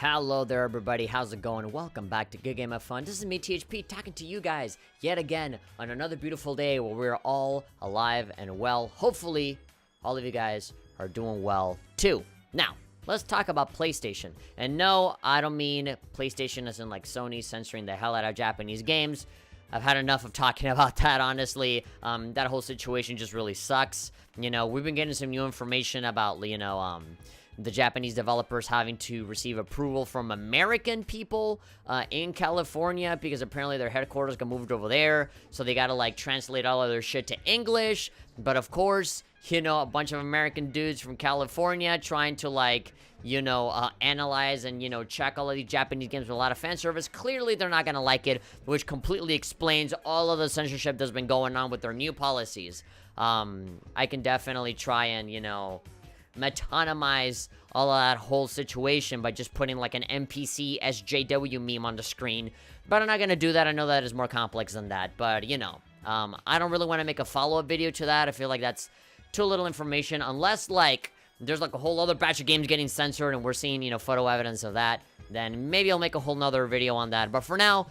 Hello there, everybody. How's it going? Welcome back to Good Game of Fun. This is me, THP, talking to you guys yet again on another beautiful day where we're all alive and well. Hopefully, all of you guys are doing well too. Now, let's talk about PlayStation. And no, I don't mean PlayStation as in like Sony censoring the hell out of Japanese games. I've had enough of talking about that, honestly. That whole situation just really sucks. You know, we've been getting some new information about, the Japanese developers having to receive approval from American people in California because apparently their headquarters got moved over there. So they gotta, translate all of their shit to English. But of course, a bunch of American dudes from California trying to, analyze and, check all of these Japanese games with a lot of fan service. Clearly, they're not gonna like it, which completely explains all of the censorship that's been going on with their new policies. I can definitely try and, metonymize all of that whole situation by just putting an NPC SJW meme on the screen, but I'm not gonna do that. I know that is more complex than that, but I don't really want to make a follow-up video to that. I feel like that's too little information, unless there's a whole other batch of games getting censored and we're seeing photo evidence of that. Then maybe I'll make a whole nother video on that. But for now,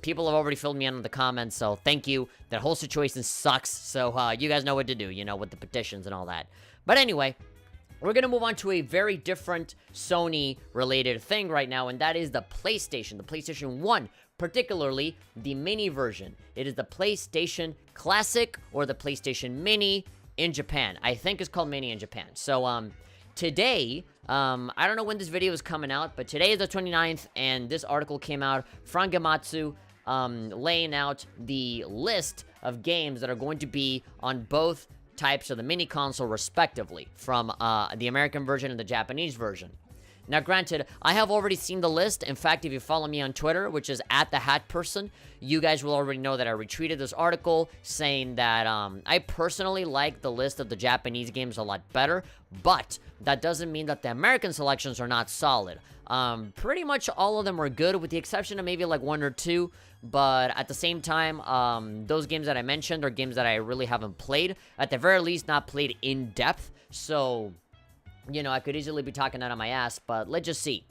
people have already filled me in the comments, so thank you. That whole situation sucks, so you guys know what to do, with the petitions and all that. But anyway, we're going to move on to a very different Sony-related thing right now, and that is the PlayStation 1, particularly the mini version. It is the PlayStation Classic or the PlayStation Mini in Japan. I think it's called Mini in Japan. So, today, I don't know when this video is coming out, but today is the 29th, and this article came out from Gematsu, laying out the list of games that are going to be on both types of the mini console respectively, from the American version and the Japanese version. Now granted, I have already seen the list. In fact, if you follow me on Twitter, which is @thehatperson, you guys will already know that I retweeted this article saying that I personally like the list of the Japanese games a lot better, but that doesn't mean that the American selections are not solid. Pretty much all of them are good, with the exception of maybe one or two. But at the same time, those games that I mentioned are games that I really haven't played. At the very least, not played in depth. So, I could easily be talking out of my ass, but let's just see.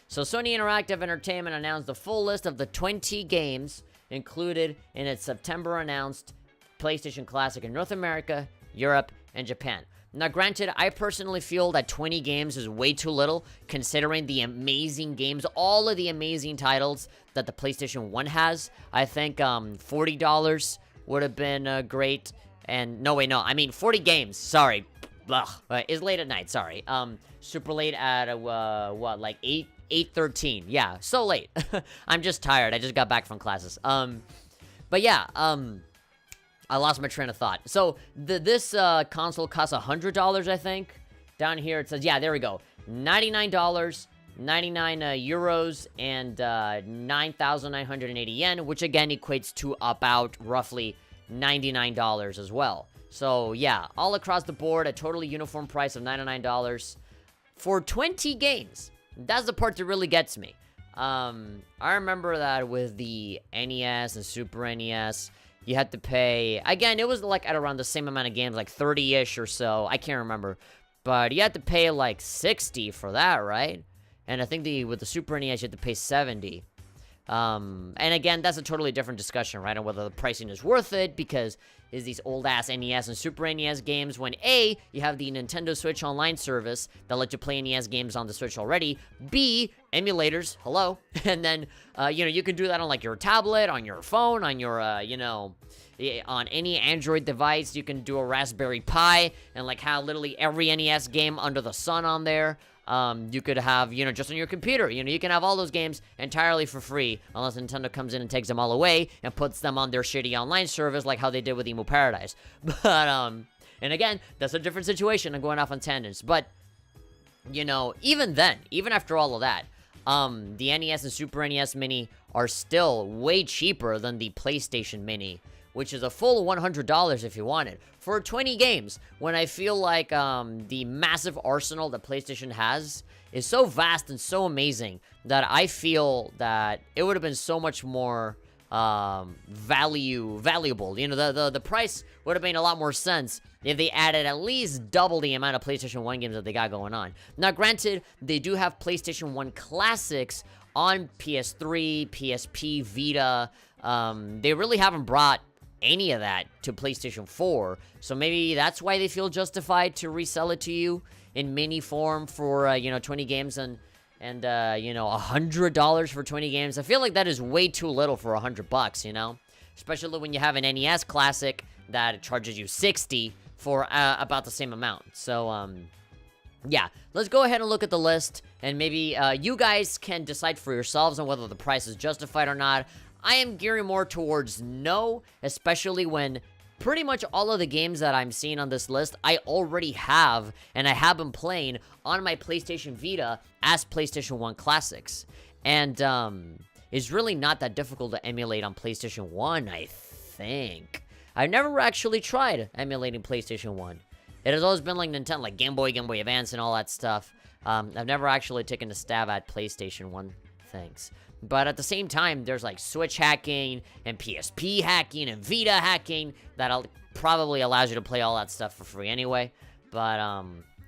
So, Sony Interactive Entertainment announced the full list of the 20 games included in its September announced PlayStation Classic in North America, Europe, and Japan. Now, granted, I personally feel that 20 games is way too little, considering the amazing games, all of the amazing titles that the PlayStation 1 has. I think $40 would have been great. And, no, wait, no, I mean 40 games, sorry. Ugh, it's late at night, sorry. Super late at, 8:13. Yeah, so late. I'm just tired. I just got back from classes. But yeah, I lost my train of thought. So, this console costs $100, I think. Down here, it says, yeah, there we go. $99, 99 euros, and 9,980 yen, which again equates to about roughly $99 as well. So, yeah, all across the board, a totally uniform price of $99 for 20 games. That's the part that really gets me. I remember that with the NES and Super NES, you had to pay, again, it was at around the same amount of games, 30-ish or so. I can't remember. But you had to pay 60 for that, right? And I think with the Super NES, you had to pay 70. And again, that's a totally different discussion, right? On whether the pricing is worth it, because is these old-ass NES and Super NES games when A, you have the Nintendo Switch Online service that lets you play NES games on the Switch already, B, emulators, hello, and then, you can do that on, your tablet, on your phone, on your, on any Android device. You can do a Raspberry Pi, and, have literally every NES game under the sun on there. You could have, just on your computer, you can have all those games entirely for free, unless Nintendo comes in and takes them all away and puts them on their shitty online service, like how they did with Emu Paradise. But, and again, that's a different situation. I'm going off on tangents, but, even then, even after all of that, the NES and Super NES Mini are still way cheaper than the PlayStation Mini, which is a full $100 if you want it, for 20 games, when I feel like the massive arsenal that PlayStation has is so vast and so amazing that I feel that it would have been so much more valuable. You know, the price would have made a lot more sense if they added at least double the amount of PlayStation 1 games that they got going on. Now, granted, they do have PlayStation 1 classics on PS3, PSP, Vita. They really haven't brought any of that to PlayStation 4, so maybe that's why they feel justified to resell it to you in mini form for, you know, 20 games and you know, $100 for 20 games. I feel like that is way too little for $100, you know? Especially when you have an NES classic that charges you $60 for about the same amount. So, yeah, let's go ahead and look at the list, and maybe you guys can decide for yourselves on whether the price is justified or not. I am gearing more towards no, especially when pretty much all of the games that I'm seeing on this list, I already have, and I have been playing on my PlayStation Vita as PlayStation 1 classics. And, it's really not that difficult to emulate on PlayStation 1, I think. I've never actually tried emulating PlayStation 1. It has always been like Nintendo, like Game Boy, Game Boy Advance, and all that stuff. I've never actually taken a stab at PlayStation 1 things. But at the same time, there's like Switch hacking and PSP hacking and Vita hacking that probably allows you to play all that stuff for free anyway. But,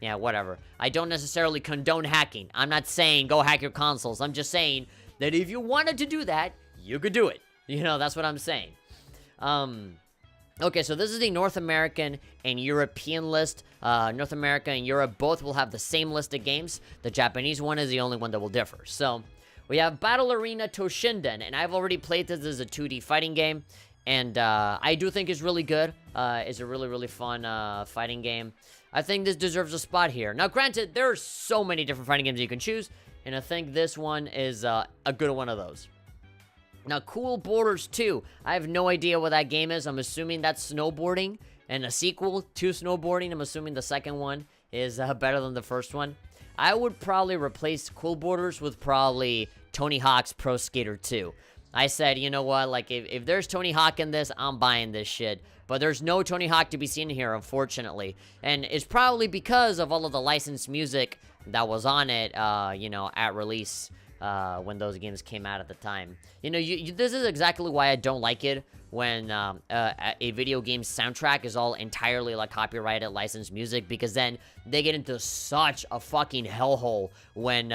yeah, whatever. I don't necessarily condone hacking. I'm not saying go hack your consoles. I'm just saying that if you wanted to do that, you could do it. You know, that's what I'm saying. Okay, so this is the North American and European list. North America and Europe both will have the same list of games. The Japanese one is the only one that will differ. So, we have Battle Arena Toshinden, and I've already played this as a 2D fighting game, and I do think it's really good. It's a really, really fun fighting game. I think this deserves a spot here. Now, granted, there are so many different fighting games you can choose, and I think this one is a good one of those. Now, Cool Borders 2. I have no idea what that game is. I'm assuming that's snowboarding, and a sequel to snowboarding. I'm assuming the second one is better than the first one. I would probably replace Cool Borders with probably Tony Hawk's Pro Skater 2. I said, you know what, like, if there's Tony Hawk in this, I'm buying this shit. But there's no Tony Hawk to be seen here, unfortunately. And it's probably because of all of the licensed music that was on it, you know, at release, when those games came out at the time. You know, this is exactly why I don't like it when a video game soundtrack is all entirely, like, copyrighted licensed music, because then they get into such a fucking hellhole when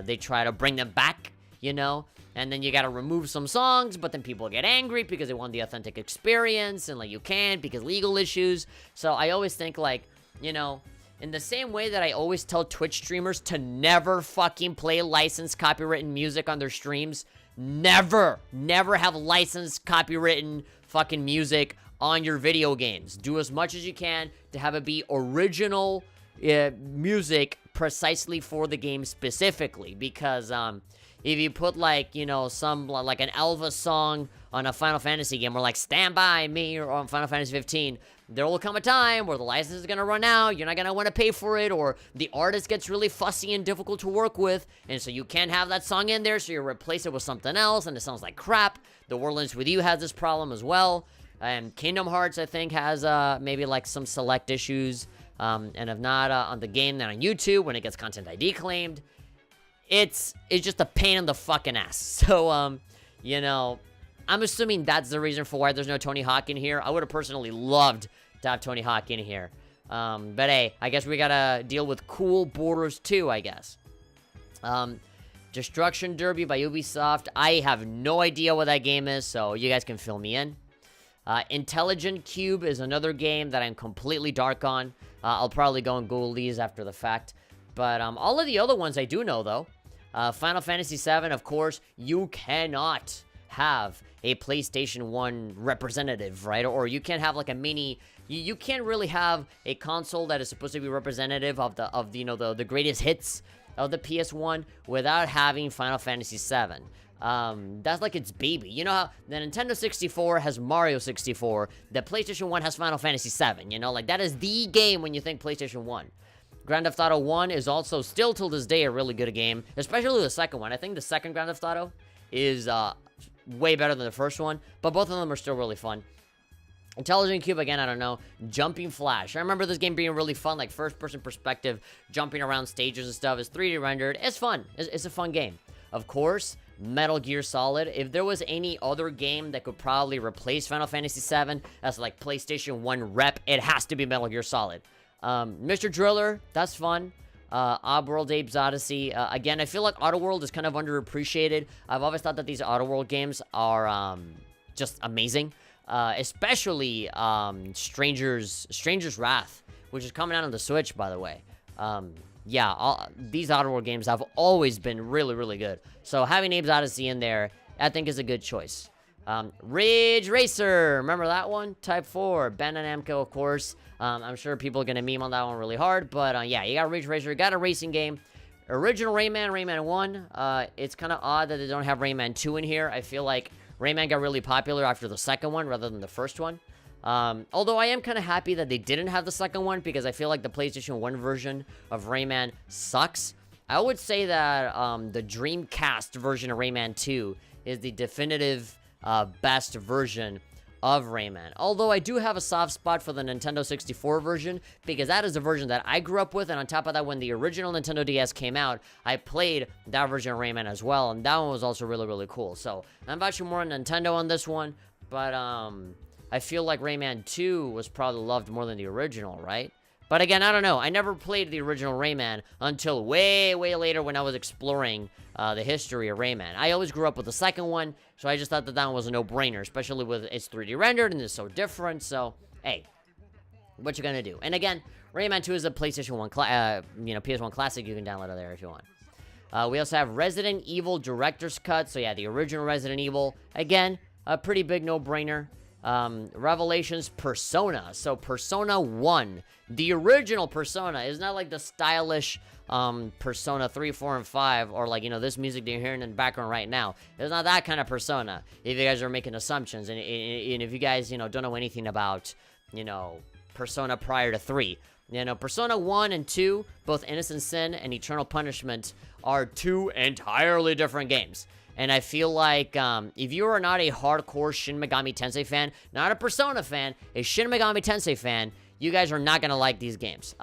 they try to bring them back, you know? And then you gotta remove some songs, but then people get angry because they want the authentic experience, and, like, you can't because legal issues. So I always think, like, you know, in the same way that I always tell Twitch streamers to never fucking play licensed copywritten music on their streams, never have licensed copywritten fucking music on your video games. Do as much as you can to have it be original music precisely for the game specifically, because if you put, like, you know, some, like, an Elvis song on a Final Fantasy game, or, like, Stand By Me, or on Final Fantasy 15, there will come a time where the license is gonna run out, you're not gonna want to pay for it, or the artist gets really fussy and difficult to work with, and so you can't have that song in there, so you replace it with something else, and it sounds like crap. The World Ends With You has this problem as well, and Kingdom Hearts, I think, has, maybe, like, some select issues, and if not on the game, then on YouTube, when it gets Content ID claimed. It's just a pain in the fucking ass. So, you know, I'm assuming that's the reason for why there's no Tony Hawk in here. I would have personally loved to have Tony Hawk in here. But hey, I guess we gotta deal with Cool Borders 2, I guess. Destruction Derby by Ubisoft. I have no idea what that game is, so you guys can fill me in. Intelligent Cube is another game that I'm completely dark on. I'll probably go and Google these after the fact. But all of the other ones I do know, though. Final Fantasy VII, of course, you cannot have a PlayStation 1 representative, right? Or you can't have, like, a mini... You can't really have a console that is supposed to be representative of the you know, the greatest hits of the PS1 without having Final Fantasy VII. That's like its baby. You know how the Nintendo 64 has Mario 64, the PlayStation 1 has Final Fantasy VII, you know? Like, that is the game when you think PlayStation 1. Grand Theft Auto 1 is also still till this day a really good game, especially the second one. I think the second Grand Theft Auto is way better than the first one, but both of them are still really fun. Intelligent Cube, again, I don't know. Jumping Flash. I remember this game being really fun, like first-person perspective, jumping around stages and stuff. It's 3D rendered. It's fun. It's a fun game. Of course, Metal Gear Solid. If there was any other game that could probably replace Final Fantasy VII as like PlayStation 1 rep, it has to be Metal Gear Solid. Mr. Driller, that's fun. Oddworld Apes Odyssey. Again, I feel like Oddworld is kind of underappreciated. I've always thought that these Oddworld games are just amazing. Especially Stranger's Wrath, which is coming out on the Switch, by the way. Yeah, these Oddworld games have always been really, really good. So having Apes Odyssey in there, I think is a good choice. Ridge Racer, remember that one? Type 4, Bandai Namco, of course. I'm sure people are going to meme on that one really hard, but yeah, you got Ridge Racer, you got a racing game. Original Rayman, Rayman 1. It's kind of odd that they don't have Rayman 2 in here. I feel like Rayman got really popular after the second one rather than the first one. Although I am kind of happy that they didn't have the second one because I feel like the PlayStation 1 version of Rayman sucks. I would say that the Dreamcast version of Rayman 2 is the definitive best version of Rayman. Although I do have a soft spot for the Nintendo 64 version because that is the version that I grew up with, and on top of that, when the original Nintendo DS came out, I played that version of Rayman as well, and that one was also really, really cool. So I'm actually more on Nintendo on this one, but I feel like Rayman 2 was probably loved more than the original, right? But again, I don't know. I never played the original Rayman until way, way later when I was exploring the history of Rayman. I always grew up with the second one, so I just thought that that one was a no-brainer, especially with it's 3D rendered and it's so different. So, hey, what you gonna do? And again, Rayman 2 is a PlayStation 1, PS1 classic. You can download it there if you want. We also have Resident Evil Director's Cut. So yeah, the original Resident Evil. Again, a pretty big no-brainer. Revelations Persona. So Persona 1, the original Persona, is not like the stylish Persona 3, 4, and 5, or like, this music that you're hearing in the background right now. It's not that kind of Persona, if you guys are making assumptions, and if you guys, don't know anything about, Persona prior to 3. Persona 1 and 2, both Innocent Sin and Eternal Punishment, are two entirely different games. And I feel like if you are not a hardcore Shin Megami Tensei fan, not a Persona fan, a Shin Megami Tensei fan, you guys are not going to like these games.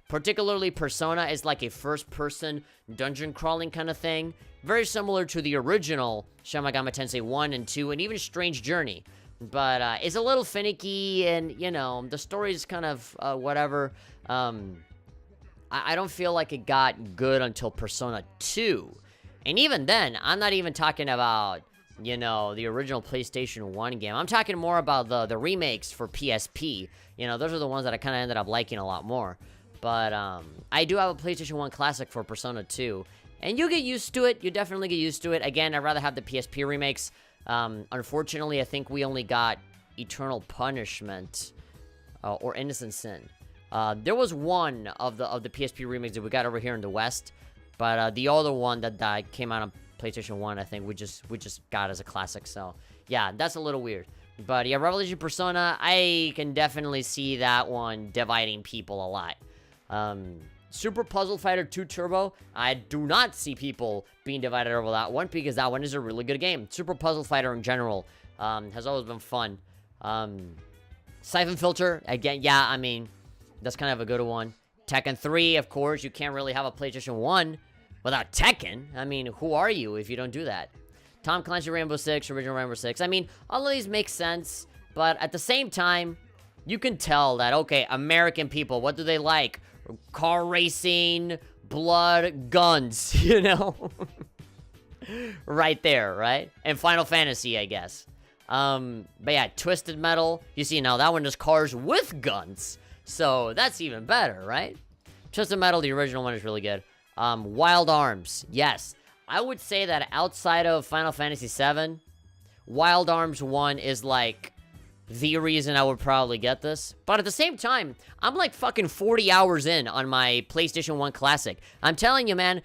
Particularly Persona is like a first-person dungeon crawling kind of thing. Very similar to the original Shin Megami Tensei 1 and 2, and even Strange Journey. But it's a little finicky, and, the story is kind of whatever. I don't feel like it got good until Persona 2. And even then, I'm not even talking about, the original PlayStation 1 game. I'm talking more about the remakes for PSP. Those are the ones that I kind of ended up liking a lot more. But I do have a PlayStation 1 classic for Persona 2. And you get used to it. You definitely get used to it. Again, I'd rather have the PSP remakes. Unfortunately, I think we only got Eternal Punishment or Innocent Sin. There was one of the PSP remakes that we got over here in the West. But the other one that came out on PlayStation 1, I think we just got as a classic. So, yeah, that's a little weird. But, yeah, Revelation Persona, I can definitely see that one dividing people a lot. Super Puzzle Fighter 2 Turbo, I do not see people being divided over that one because that one is a really good game. Super Puzzle Fighter in general has always been fun. Siphon Filter, again, yeah, I mean, that's kind of a good one. Tekken 3, of course, you can't really have a PlayStation 1 without Tekken. I mean, who are you if you don't do that? Tom Clancy Rainbow Six, original Rainbow Six. I mean, all of these make sense, but at the same time, you can tell that, okay, American people, what do they like? Car racing, blood, guns, right there, right? And Final Fantasy, I guess. But yeah, Twisted Metal, you see now that one is cars with guns. So that's even better, right? Twisted Metal, the original one, is really good. Wild Arms, yes. I would say that outside of Final Fantasy VII, Wild Arms 1 is like the reason I would probably get this. But at the same time, I'm like fucking 40 hours in on my PlayStation 1 Classic. I'm telling you, man,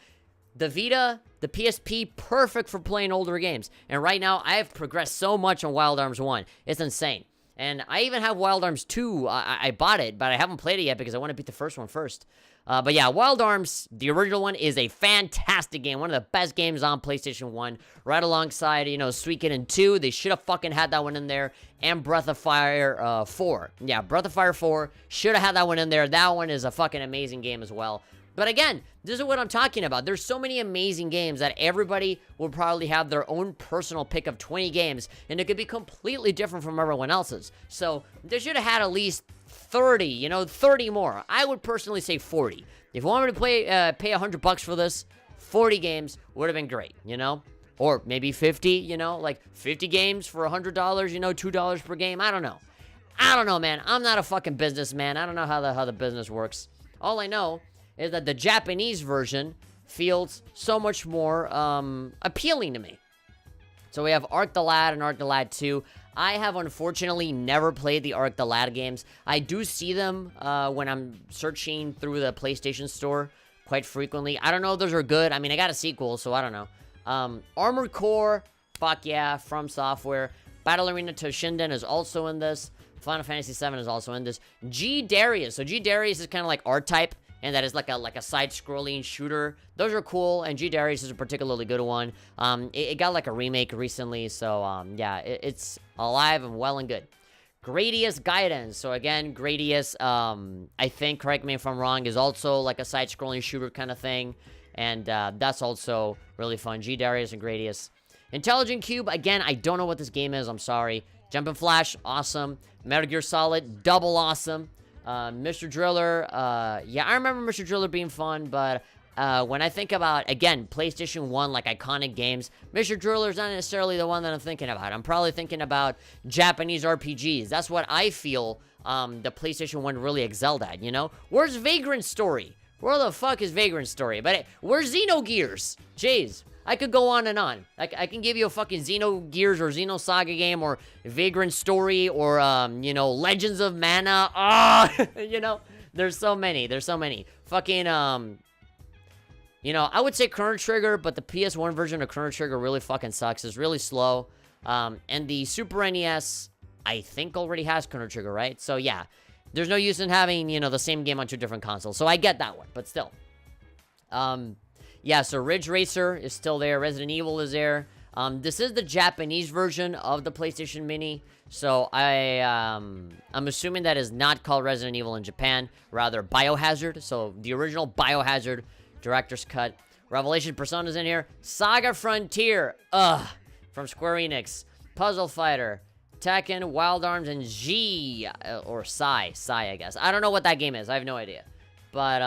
the Vita, the PSP, perfect for playing older games. And right now, I have progressed so much on Wild Arms 1. It's insane. And I even have Wild Arms 2. I bought it, but I haven't played it yet because I want to beat the first one first. But yeah, Wild Arms, the original one, is a fantastic game. One of the best games on PlayStation 1. Right alongside, Suikoden 2. They should have fucking had that one in there. And Breath of Fire 4. Yeah, Breath of Fire 4. Should have had that one in there. That one is a fucking amazing game as well. But again, this is what I'm talking about. There's so many amazing games that everybody will probably have their own personal pick of 20 games, and it could be completely different from everyone else's. So they should have had at least 30, 30 more. I would personally say 40. If you want me to pay $100 for this, 40 games would have been great, Or maybe 50, like 50 games for $100, $2 per game. I don't know, man. I'm not a fucking businessman. I don't know how the business works. All I know is that the Japanese version feels so much more appealing to me. So we have Arc the Lad and Arc the Lad 2. I have unfortunately never played the Arc the Lad games. I do see them when I'm searching through the PlayStation Store quite frequently. I don't know if those are good. I mean, I got a sequel, so I don't know. Armored Core, fuck yeah, From Software. Battle Arena Toshinden is also in this. Final Fantasy VII is also in this. G Darius. So G Darius is kind of like R-Type, and that is like a side-scrolling shooter. Those are cool, and G Darius is a particularly good one. It got like a remake recently, so yeah, it's alive and well and good. Gradius Guidance. So again, Gradius, I think, correct me if I'm wrong, is also like a side-scrolling shooter kind of thing, and that's also really fun. G Darius and Gradius. Intelligent Cube, again, I don't know what this game is, I'm sorry. Jumpin' Flash, awesome. Metal Gear Solid, double awesome. Mr. Driller, yeah, I remember Mr. Driller being fun, but when I think about, again, PlayStation 1, like, iconic games, Mr. Driller is not necessarily the one that I'm thinking about. I'm probably thinking about Japanese RPGs. That's what I feel the PlayStation 1 really excelled at, Where's Vagrant Story? Where the fuck is Vagrant Story? But where's Xenogears? Jeez. I could go on and on. I can give you a fucking Xenogears or Xenosaga game or Vagrant Story or, Legends of Mana. There's so many. Fucking, I would say Chrono Trigger, but the PS1 version of Chrono Trigger really fucking sucks. It's really slow. And the Super NES, I think, already has Chrono Trigger, right? So, yeah. There's no use in having, the same game on two different consoles. So, I get that one, but still. Yeah, so Ridge Racer is still there. Resident Evil is there. This is the Japanese version of the PlayStation Mini. So I'm assuming that is not called Resident Evil in Japan. Rather, Biohazard. So the original Biohazard Director's Cut. Revelation Persona's in here. Saga Frontier. From Square Enix. Puzzle Fighter. Tekken, Wild Arms, and G. Or Psy, I guess. I don't know what that game is. I have no idea. But,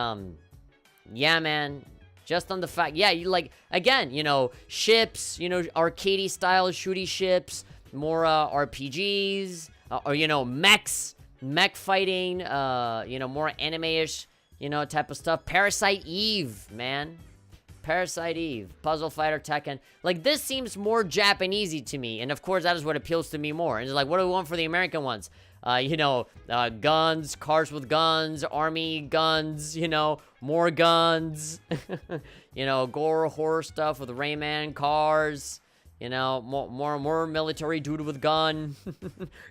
yeah, man. Just on the fact, yeah, you like, again, ships, arcadey style shooty ships, more RPGs, or, mech fighting, more anime-ish, type of stuff. Parasite Eve, man. Parasite Eve, Puzzle Fighter, Tekken. Like, this seems more Japanesey to me, and of course, that is what appeals to me more. And it's like, what do we want for the American ones? Guns, cars with guns, army guns, more guns, gore, horror stuff with Rayman, cars, more military dude with gun,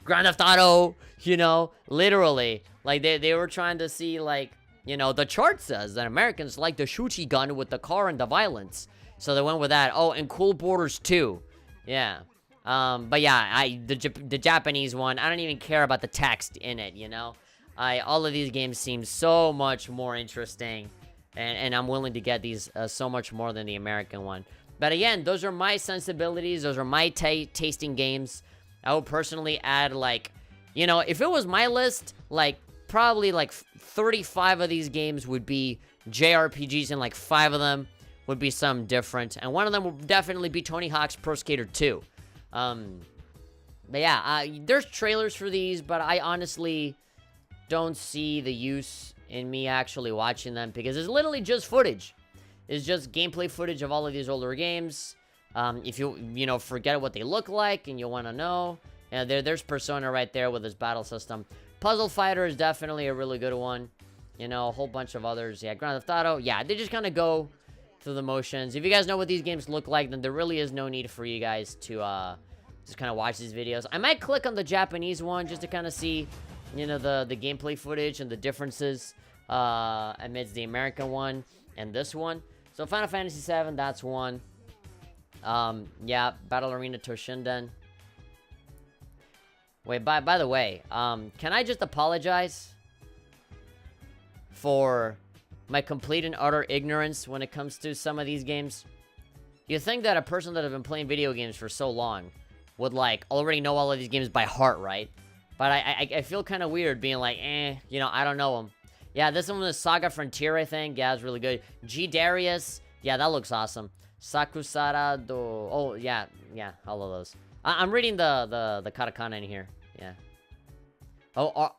Grand Theft Auto, literally, like, they were trying to see, like, the chart says that Americans like the shooty gun with the car and the violence, so they went with that. Oh, and Cool Borders 2, yeah. But yeah, the Japanese one, I don't even care about the text in it, all of these games seem so much more interesting, and I'm willing to get these so much more than the American one. But again, those are my sensibilities, those are my tasting games. I would personally add, like, if it was my list, like, probably, like, 35 of these games would be JRPGs, and, like, 5 of them would be something different, and one of them would definitely be Tony Hawk's Pro Skater 2. But yeah, there's trailers for these, but I honestly don't see the use in me actually watching them, because it's literally just footage. It's just gameplay footage of all of these older games. If you, forget what they look like and you want to know, there's Persona right there with its battle system. Puzzle Fighter is definitely a really good one. A whole bunch of others. Yeah, Grand Theft Auto. Yeah, they just kind of go through the motions. If you guys know what these games look like, then there really is no need for you guys to just kind of watch these videos. I might click on the Japanese one just to kind of see, the gameplay footage and the differences amidst the American one and this one. So Final Fantasy VII, that's one. Yeah, Battle Arena Toshinden. Wait, by the way, can I just apologize for my complete and utter ignorance when it comes to some of these games. You think that a person that has been playing video games for so long would, like, already know all of these games by heart, right? But I feel kind of weird being like, you know, I don't know them. Yeah, this one was Saga Frontier, I think. Yeah, it's really good. G Darius. Yeah, that looks awesome. Sakusara do... Oh, yeah, all of those. I'm reading the katakana in here. Yeah. Oh,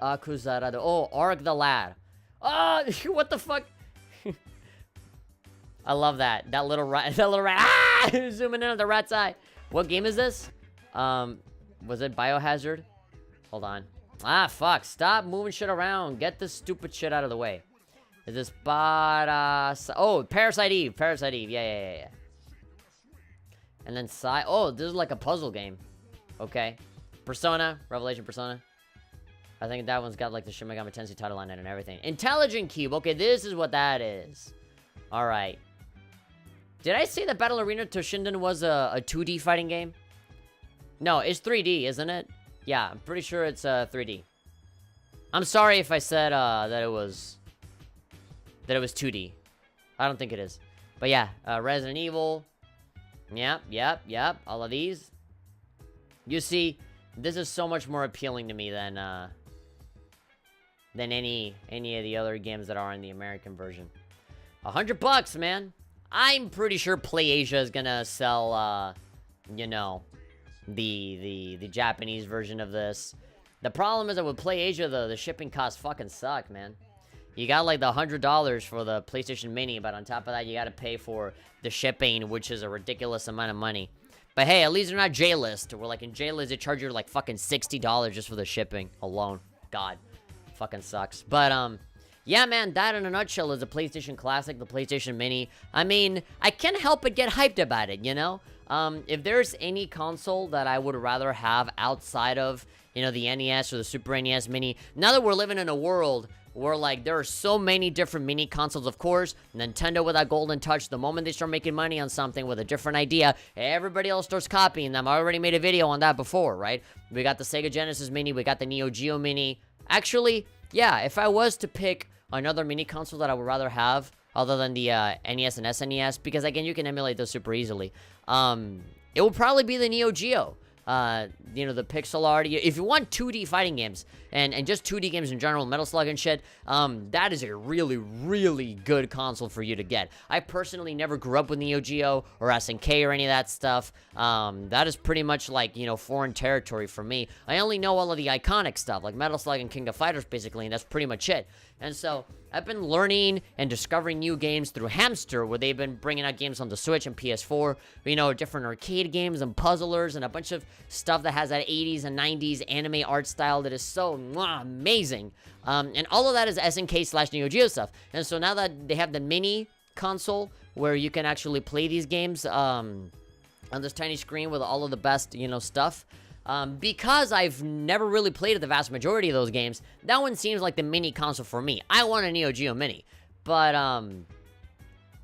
Akusara do... Oh, Ark the Lad. Oh, what the fuck? I love that. That little rat. Ah! Zooming in on the rat's eye. What game is this? Was it Biohazard? Hold on. Ah, fuck. Stop moving shit around. Get this stupid shit out of the way. Is this Oh, Parasite Eve. Parasite Eve. Yeah. And then Oh, this is like a puzzle game. Okay. Persona. Revelation Persona. I think that one's got like the Shin Megami Tensei title on it and everything. Intelligent Cube. Okay, this is what that is. Alright. Did I say that Battle Arena Toshinden was a 2D fighting game? No, it's 3D, isn't it? Yeah, I'm pretty sure it's 3D. I'm sorry if I said that it was 2D. I don't think it is. But yeah, Resident Evil. Yep. All of these. You see, this is so much more appealing to me than any of the other games that are in the American version. $100, man. I'm pretty sure PlayAsia is gonna sell, you know, the Japanese version of this. The problem is that with PlayAsia, the shipping costs fucking suck, man. You got like the $100 for the PlayStation Mini, but on top of that, you gotta pay for the shipping, which is a ridiculous amount of money. But hey, at least they're not J-List. Where like in J-List, they charge you like fucking $60 just for the shipping alone. God, fucking sucks. But yeah, man, that in a nutshell is the PlayStation Classic, the PlayStation Mini. I mean, I can't help but get hyped about it, you know? If there's any console that I would rather have outside of, you know, the NES or the Super NES Mini, now that we're living in a world where, like, there are so many different mini consoles, of course, Nintendo with that golden touch, the moment they start making money on something with a different idea, everybody else starts copying them. I already made a video on that before, right? We got the Sega Genesis Mini, we got the Neo Geo Mini. Actually, yeah, if I was to pick another mini console that I would rather have, other than the NES and SNES, because again, you can emulate those super easily, it will probably be the Neo Geo. You know, the pixel art. If you want 2D fighting games, and just 2D games in general, Metal Slug and shit, that is a really, really good console for you to get. I personally never grew up with Neo Geo or SNK or any of that stuff. That is pretty much like, you know, foreign territory for me. I only know all of the iconic stuff, like Metal Slug and King of Fighters, basically, and that's pretty much it. And so, I've been learning and discovering new games through Hamster, where they've been bringing out games on the Switch and PS4, you know, different arcade games and puzzlers and a bunch of stuff that has that 80s and 90s anime art style that is so amazing. And all of that is SNK/Neo Geo stuff. And so now that they have the mini console, where you can actually play these games on this tiny screen with all of the best, you know, stuff, because I've never really played the vast majority of those games, that one seems like the mini console for me. I want a Neo Geo Mini. But,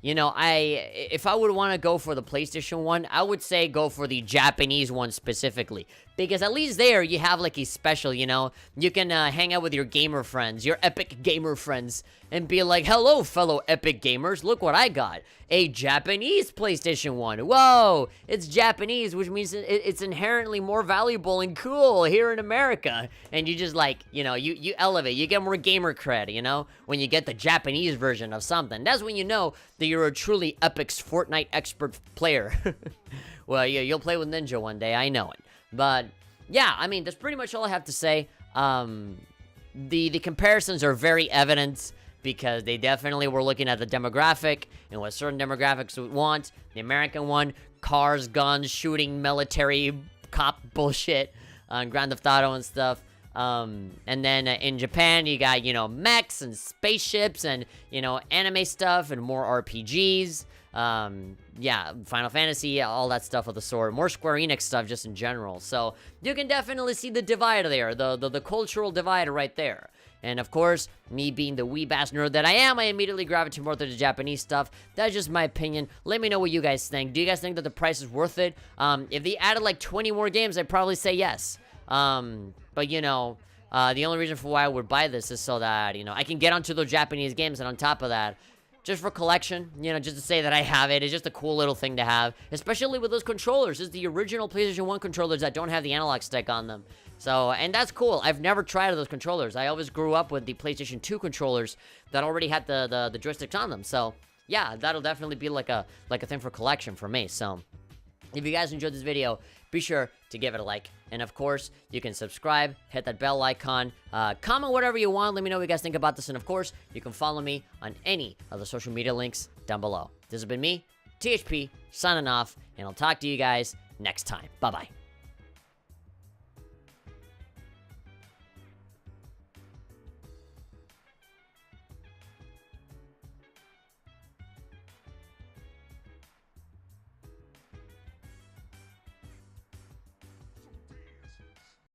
you know, if I would want to go for the PlayStation one, I would say go for the Japanese one specifically. Because at least there, you have like a special, you know, you can hang out with your gamer friends, your epic gamer friends, and be like, hello, fellow epic gamers, look what I got. A Japanese PlayStation 1. Whoa, it's Japanese, which means it's inherently more valuable and cool here in America. And you just like, you know, you elevate, you get more gamer cred, you know, when you get the Japanese version of something. That's when you know that you're a truly epic Fortnite expert player. Well, yeah, you'll play with Ninja one day, I know it. But, yeah, I mean, that's pretty much all I have to say. The comparisons are very evident, because they definitely were looking at the demographic and what certain demographics would want. The American one, cars, guns, shooting, military, cop bullshit, Grand Theft Auto and stuff. And then in Japan, you got, you know, mechs and spaceships and, you know, anime stuff and more RPGs. Yeah, Final Fantasy, all that stuff of the sort. More Square Enix stuff just in general. So you can definitely see the divide there, the cultural divide right there. And of course, me being the weeb-ass nerd that I am, I immediately gravitate more to the Japanese stuff. That's just my opinion. Let me know what you guys think. Do you guys think that the price is worth it? If they added like 20 more games, I'd probably say yes. But you know, The only reason for why I would buy this is so that, you know, I can get onto those Japanese games, and on top of that, just for collection, you know, just to say that I have it. It's just a cool little thing to have, especially with those controllers. It's the original PlayStation 1 controllers that don't have the analog stick on them. So, and that's cool. I've never tried those controllers. I always grew up with the PlayStation 2 controllers that already had the joysticks on them. So, yeah, that'll definitely be like a thing for collection for me. So, if you guys enjoyed this video, be sure to give it a like. And of course, you can subscribe, hit that bell icon, comment whatever you want. Let me know what you guys think about this. And of course, you can follow me on any of the social media links down below. This has been me, THP, signing off, and I'll talk to you guys next time. Bye-bye.